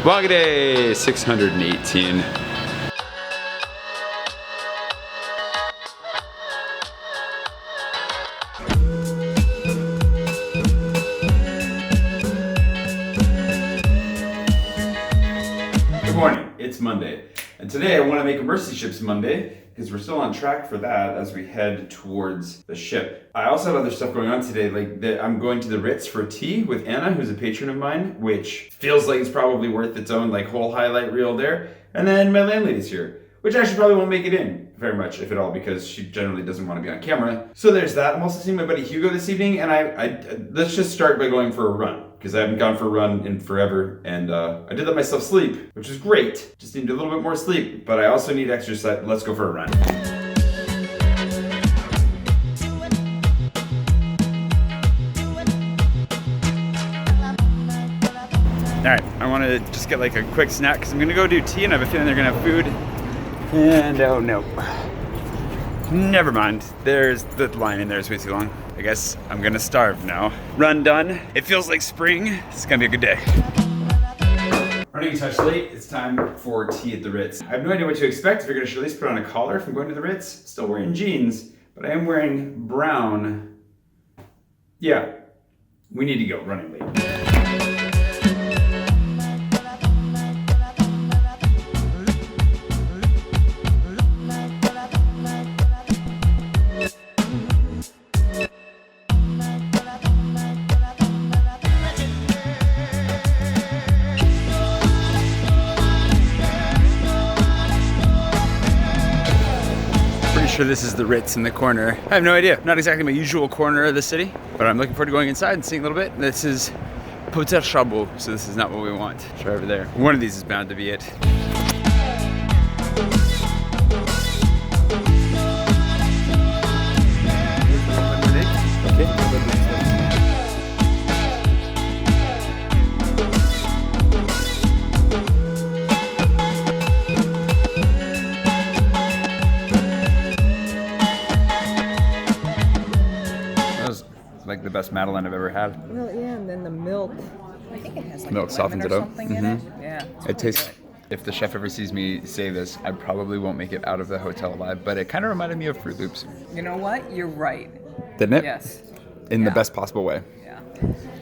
Vlog day 618. Good morning, it's Monday. And today I want to make a Mercy Ships Monday because we're still on track for that as we head towards the ship. I also have other stuff going on today, like that I'm going to the Ritz for tea with Anna, who's a patron of mine, which feels like it's probably worth its own like whole highlight reel there. And then my landlady's here, which actually probably won't make it in very much, if at all, because she generally doesn't want to be on camera. So there's that. I'm also seeing my buddy Hugo this evening, and I let's just start by going for a run, because I haven't gone for a run in forever, and I did let myself sleep, which is great. Just need a little bit more sleep, but I also need exercise. Let's go for a run. All right, I want to just get like a quick snack because I'm gonna go do tea and I have a feeling they're gonna have food. And oh no, never mind. There's the line in there is way too long. I guess I'm gonna starve now. Run done. It feels like spring. It's gonna be a good day. Running a touch late. It's time for tea at the Ritz. I have no idea what to expect. If you're gonna should at least put on a collar if I'm going to the Ritz. Still wearing jeans, but I am wearing brown. Yeah, we need to go. Running late. Sure, this is the Ritz in the corner. I have no idea. Not exactly my usual corner of the city, but I'm looking forward to going inside and seeing a little bit. This is Poter Chabot, so this is not what we want. Try over there. One of these is bound to be it. Like the best Madeleine I've ever had. Well, yeah, and then the milk. I think it has like milk softens it up. In it. Yeah. It tastes. If the chef ever sees me say this, I probably won't make it out of the hotel alive. But it kind of reminded me of Fruit Loops. You know what? You're right. Didn't it? Yes. In the best possible way. Yeah.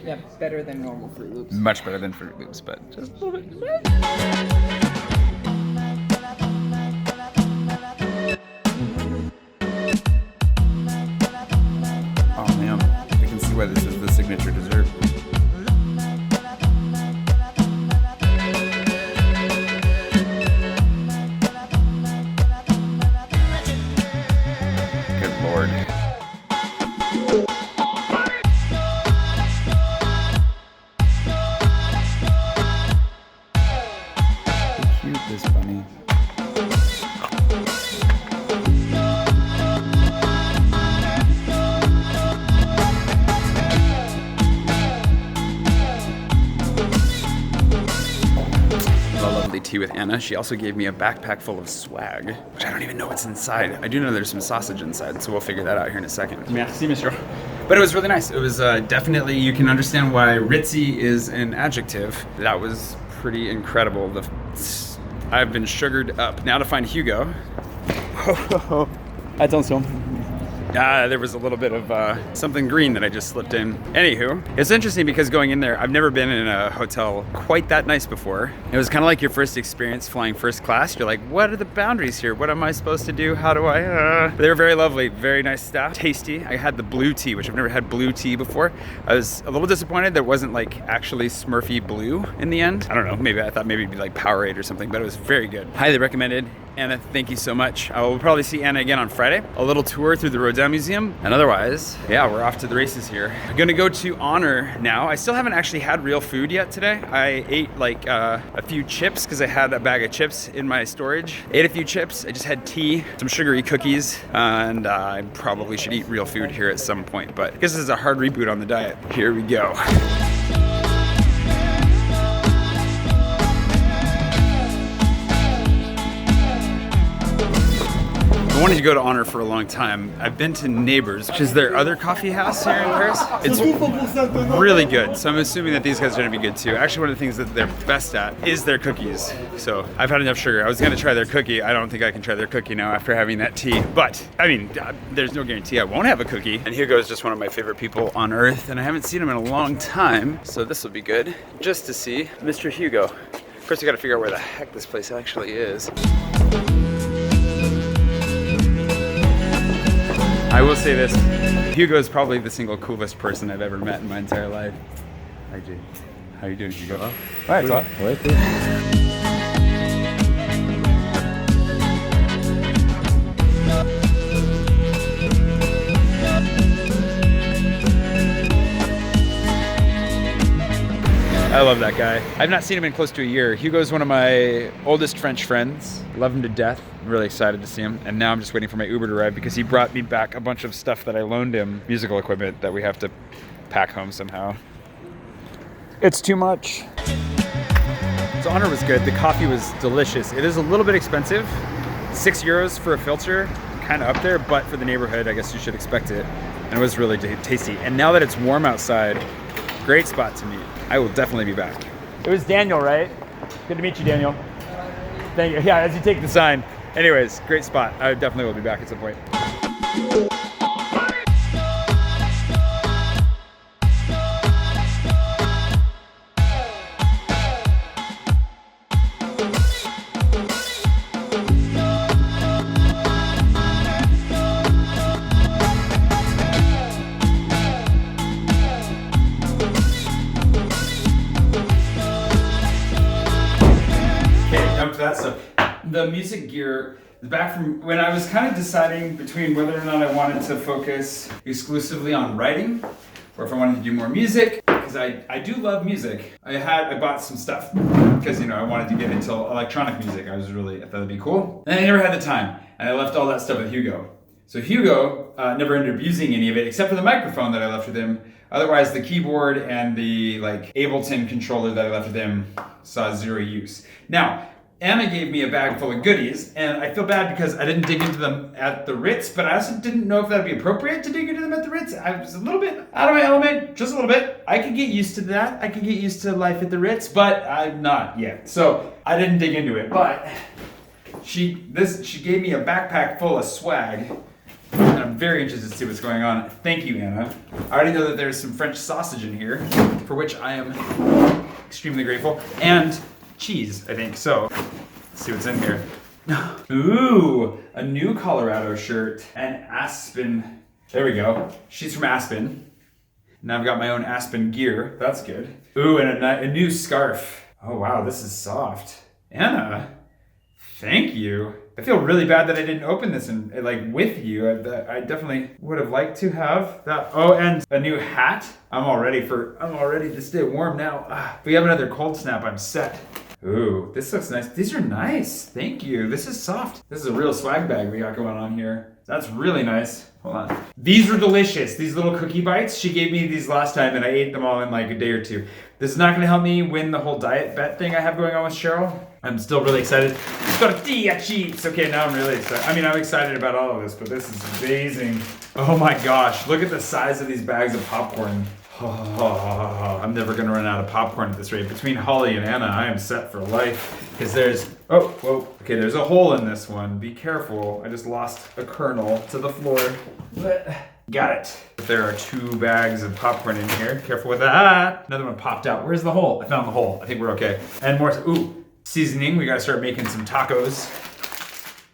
Yeah, better than normal Fruit Loops. Much better than Fruit Loops, but just a little bit. Why this is the signature dessert. Good Lord. How cute this bunny. Tea with Anna. She also gave me a backpack full of swag, which I don't even know what's inside. I do know there's some sausage inside, so we'll figure that out here in a second. Merci, monsieur. But it was really nice. It was definitely, you can understand why ritzy is an adjective. That was pretty incredible. I've been sugared up. Now to find Hugo. Attention. There was a little bit of something green that I just slipped in. Anywho, it's interesting because going in there, I've never been in a hotel quite that nice before. It was kind of like your first experience flying first class. You're like, what are the boundaries here? What am I supposed to do? How do I? They were very lovely, very nice staff, tasty. I had the blue tea, which I've never had blue tea before. I was a little disappointed there wasn't like actually Smurfy blue in the end. I don't know, maybe I thought maybe it'd be like Powerade or something, but it was very good. Highly recommended. Anna, thank you so much. I will probably see Anna again on Friday. A little tour through the Rodin Museum. And otherwise, yeah, we're off to the races here. I'm gonna go to Honor now. I still haven't actually had real food yet today. I ate like a few chips because I had a bag of chips in my storage. Ate a few chips. I just had tea, some sugary cookies, and I probably should eat real food here at some point. But I guess this is a hard reboot on the diet. Here we go. wanted to go to Honor for a long time. I've been to Neighbors, which is their other coffee house here in Paris. It's really good, so I'm assuming that these guys are gonna be good too. Actually, one of the things that they're best at is their cookies. So I've had enough sugar. I was gonna try their cookie. I don't think I can try their cookie now after having that tea. But, I mean, there's no guarantee I won't have a cookie. And Hugo is just one of my favorite people on earth, and I haven't seen him in a long time. So this will be good, just to see Mr. Hugo. Of course, I gotta figure out where the heck this place actually is. I will say this, Hugo is probably the single coolest person I've ever met in my entire life. Hi, Jay. How you doing, Hugo? Ouais, toi? Ouais, cool. I love that guy. I've not seen him in close to a year. Hugo's one of my oldest French friends. Love him to death. I'm really excited to see him. And now I'm just waiting for my Uber to arrive because he brought me back a bunch of stuff that I loaned him, musical equipment that we have to pack home somehow. It's too much. So Honor was good. The coffee was delicious. It is a little bit expensive. €6 for a filter, kind of up there, but for the neighborhood, I guess you should expect it. And it was really tasty. And now that it's warm outside, great spot to meet. I will definitely be back. It was Daniel, right? Good to meet you, Daniel. Thank you. Yeah, as you take the sign. Anyways, great spot. I definitely will be back at some point. That stuff. The music gear, back from when I was kind of deciding between whether or not I wanted to focus exclusively on writing or if I wanted to do more music, because I do love music. I bought some stuff because, you know, I wanted to get into electronic music. I thought it'd be cool. And I never had the time, and I left all that stuff with Hugo. So Hugo never ended up using any of it except for the microphone that I left with him. Otherwise, the keyboard and the Ableton controller that I left with him saw zero use. Now, Anna gave me a bag full of goodies, and I feel bad because I didn't dig into them at the Ritz, but I also didn't know if that'd be appropriate to dig into them at the Ritz. I was a little bit out of my element, just a little bit. I could get used to that. I could get used to life at the Ritz, but I'm not yet. So I didn't dig into it, but she gave me a backpack full of swag, and I'm very interested to see what's going on. Thank you, Anna. I already know that there's some French sausage in here, for which I am extremely grateful, and cheese, I think. So, let's see what's in here. Ooh, a new Colorado shirt and Aspen. There we go. She's from Aspen. Now I've got my own Aspen gear. That's good. Ooh, and a new scarf. Oh wow, this is soft. Anna, thank you. I feel really bad that I didn't open this with you. I definitely would have liked to have that. Oh, and a new hat. I'm all ready to stay warm now. If we have another cold snap, I'm set. Ooh, this looks nice. These are nice. Thank you. This is soft. This is a real swag bag we got going on here. That's really nice. Hold on. These were delicious. These little cookie bites. She gave me these last time and I ate them all in a day or two. This is not going to help me win the whole diet bet thing I have going on with Cheryl. I'm still really excited. Tortilla chips. Okay, now I'm really excited. I mean, I'm excited about all of this, but this is amazing. Oh my gosh. Look at the size of these bags of popcorn. Oh, I'm never going to run out of popcorn at this rate. Between Holly and Anna, I am set for life. Because there's, okay, there's a hole in this one. Be careful. I just lost a kernel to the floor. Got it. There are 2 bags of popcorn in here. Careful with that. Another one popped out. Where's the hole? I found the hole. I think we're okay. And more, seasoning. We got to start making some tacos.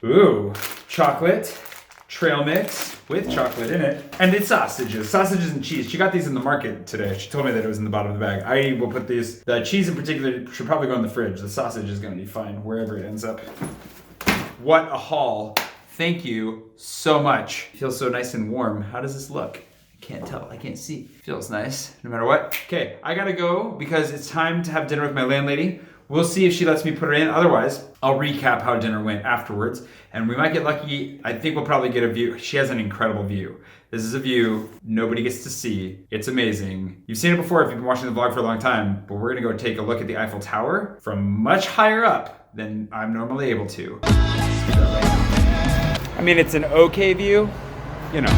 Ooh, chocolate. Trail mix with chocolate in it. And it's sausages and cheese. She got these in the market today. She told me that it was in the bottom of the bag. I will put these, the cheese in particular should probably go in the fridge. The sausage is gonna be fine wherever it ends up. What a haul. Thank you so much. Feels so nice and warm. How does this look? I can't tell, I can't see. Feels nice, no matter what. Okay, I gotta go because it's time to have dinner with my landlady. We'll see if she lets me put her in. Otherwise, I'll recap how dinner went afterwards. And we might get lucky. I think we'll probably get a view. She has an incredible view. This is a view nobody gets to see. It's amazing. You've seen it before if you've been watching the vlog for a long time, but we're gonna go take a look at the Eiffel Tower from much higher up than I'm normally able to. I I mean, it's an okay view, you know.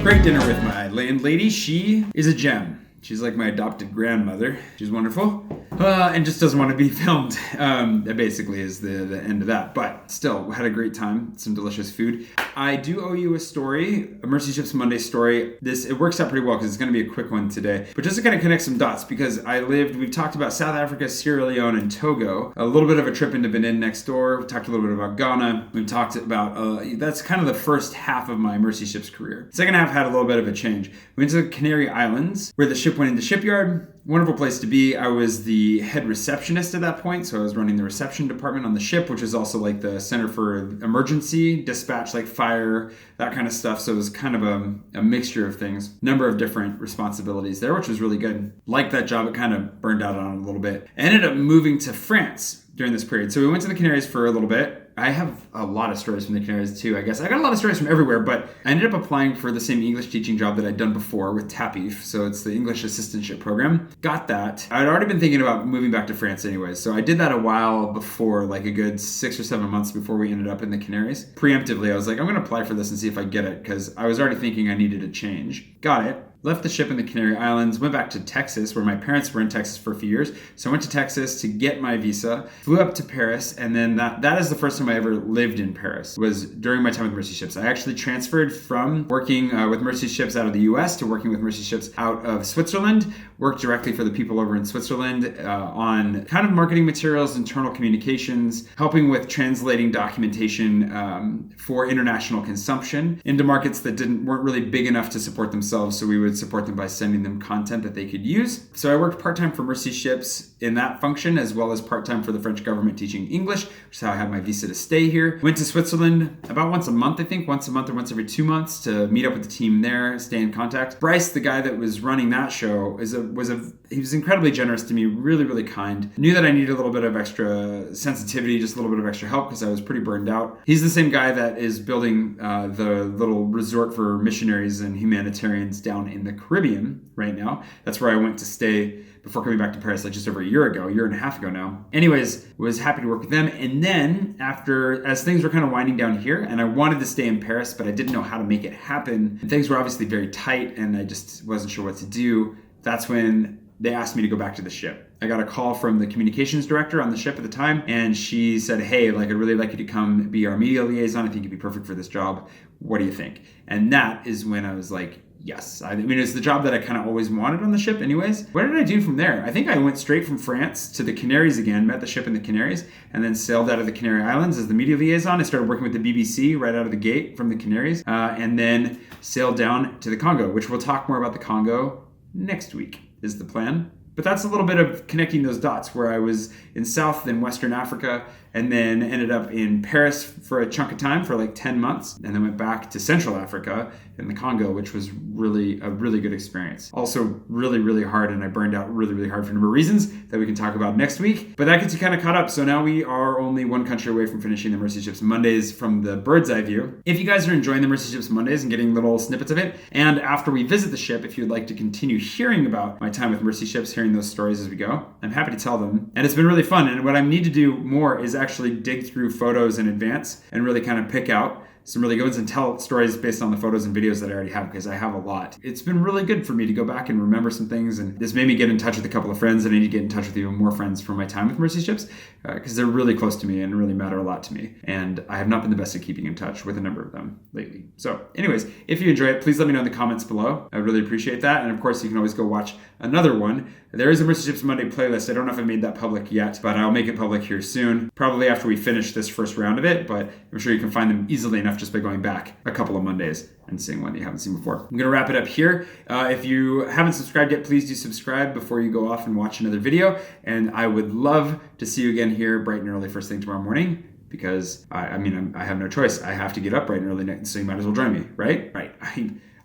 Great dinner with my landlady. She is a gem. She's like my adopted grandmother. She's wonderful. And just doesn't want to be filmed. That basically is the end of that. But still, had a great time. Some delicious food. I do owe you a story, a Mercy Ships Monday story. It works out pretty well because it's going to be a quick one today. But just to kind of connect some dots, because we've talked about South Africa, Sierra Leone, and Togo. A little bit of a trip into Benin next door. We talked a little bit about Ghana. We've talked about, that's kind of the first half of my Mercy Ships career. Second half had a little bit of a change. We went to the Canary Islands, where the ship went into shipyard. Wonderful place to be. I was the head receptionist at that point, so I was running the reception department on the ship, which is also like the center for emergency dispatch, like fire, that kind of stuff. So it was kind of a mixture of things, number of different responsibilities there, which was really good. Liked that job. It kind of burned out on it a little bit. I ended up moving to France during this period. So we went to the Canaries for a little bit. I have a lot of stories from the Canaries too, I guess. I got a lot of stories from everywhere, but I ended up applying for the same English teaching job that I'd done before with TAPIF. So it's the English Assistantship Program. Got that. I'd already been thinking about moving back to France anyway. So I did that a while before, like a good 6 or 7 months before we ended up in the Canaries. Preemptively, I was like, I'm going to apply for this and see if I get it, because I was already thinking I needed a change. Got it. Left the ship in the Canary Islands, went back to Texas, where my parents were in Texas for a few years. So I went to Texas to get my visa, flew up to Paris, and then that is the first time I ever lived in Paris, was during my time with Mercy Ships. I actually transferred from working with Mercy Ships out of the US to working with Mercy Ships out of Switzerland, worked directly for the people over in Switzerland on kind of marketing materials, internal communications, helping with translating documentation for international consumption into markets that weren't really big enough to support themselves, so we would support them by sending them content that they could use. So I worked part-time for Mercy Ships in that function, as well as part-time for the French government teaching English, which is how I had my visa to stay here. Went to Switzerland about once a month, I think, once a month or once every 2 months to meet up with the team there, stay in contact. Bryce, the guy that was running that show, he was incredibly generous to me, really, really kind. Knew that I needed a little bit of extra sensitivity, just a little bit of extra help because I was pretty burned out. He's the same guy that is building the little resort for missionaries and humanitarians down in the Caribbean right now. That's where I went to stay before coming back to Paris, like just over a year and a half ago now. Anyways, was happy to work with them. And then as things were kind of winding down here, and I wanted to stay in Paris, but I didn't know how to make it happen. And things were obviously very tight, and I just wasn't sure what to do. That's when they asked me to go back to the ship. I got a call from the communications director on the ship at the time, and she said, hey, I'd really like you to come be our media liaison. I think you'd be perfect for this job. What do you think? And that is when I was like, yes. I mean, it's the job that I kind of always wanted on the ship anyways. What did I do from there? I think I went straight from France to the Canaries again, met the ship in the Canaries, and then sailed out of the Canary Islands as the media liaison. I started working with the BBC right out of the gate from the Canaries, and then sailed down to the Congo, which we'll talk more about the Congo next week is the plan. But that's a little bit of connecting those dots, where I was in South and Western Africa, and then ended up in Paris for a chunk of time for like 10 months, and then went back to Central Africa in the Congo, which was really a really good experience. Also really, really hard, and I burned out really, really hard for a number of reasons that we can talk about next week. But that gets you kind of caught up. So now we are only one country away from finishing the Mercy Ships Mondays from the bird's eye view. If you guys are enjoying the Mercy Ships Mondays and getting little snippets of it, and after we visit the ship, if you'd like to continue hearing about my time with Mercy Ships, hearing those stories as we go, I'm happy to tell them. And it's been really fun. And what I need to do more is actually dig through photos in advance and really kind of pick out some really good ones and tell stories based on the photos and videos that I already have, because I have a lot. It's been really good for me to go back and remember some things, and this made me get in touch with a couple of friends, and I need to get in touch with even more friends from my time with Mercy Ships, because they're really close to me and really matter a lot to me, and I have not been the best at keeping in touch with a number of them lately. So anyways, if you enjoy it, please let me know in the comments below. I really appreciate that, and of course you can always go watch another one. There is a Mercy Ships Monday playlist. I don't know if I made that public yet, but I'll make it public here soon, probably after we finish this first round of it, but I'm sure you can find them easily enough just by going back a couple of Mondays and seeing one that you haven't seen before. I'm going to wrap it up here. If you haven't subscribed yet, please do subscribe before you go off and watch another video, and I would love to see you again here bright and early first thing tomorrow morning, because I have no choice. I have to get up bright and early, so you might as well join me, right? Right.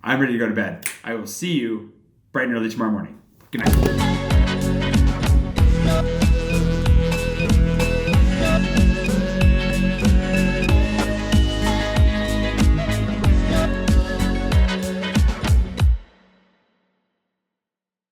I'm ready to go to bed. I will see you bright and early tomorrow morning. Good night.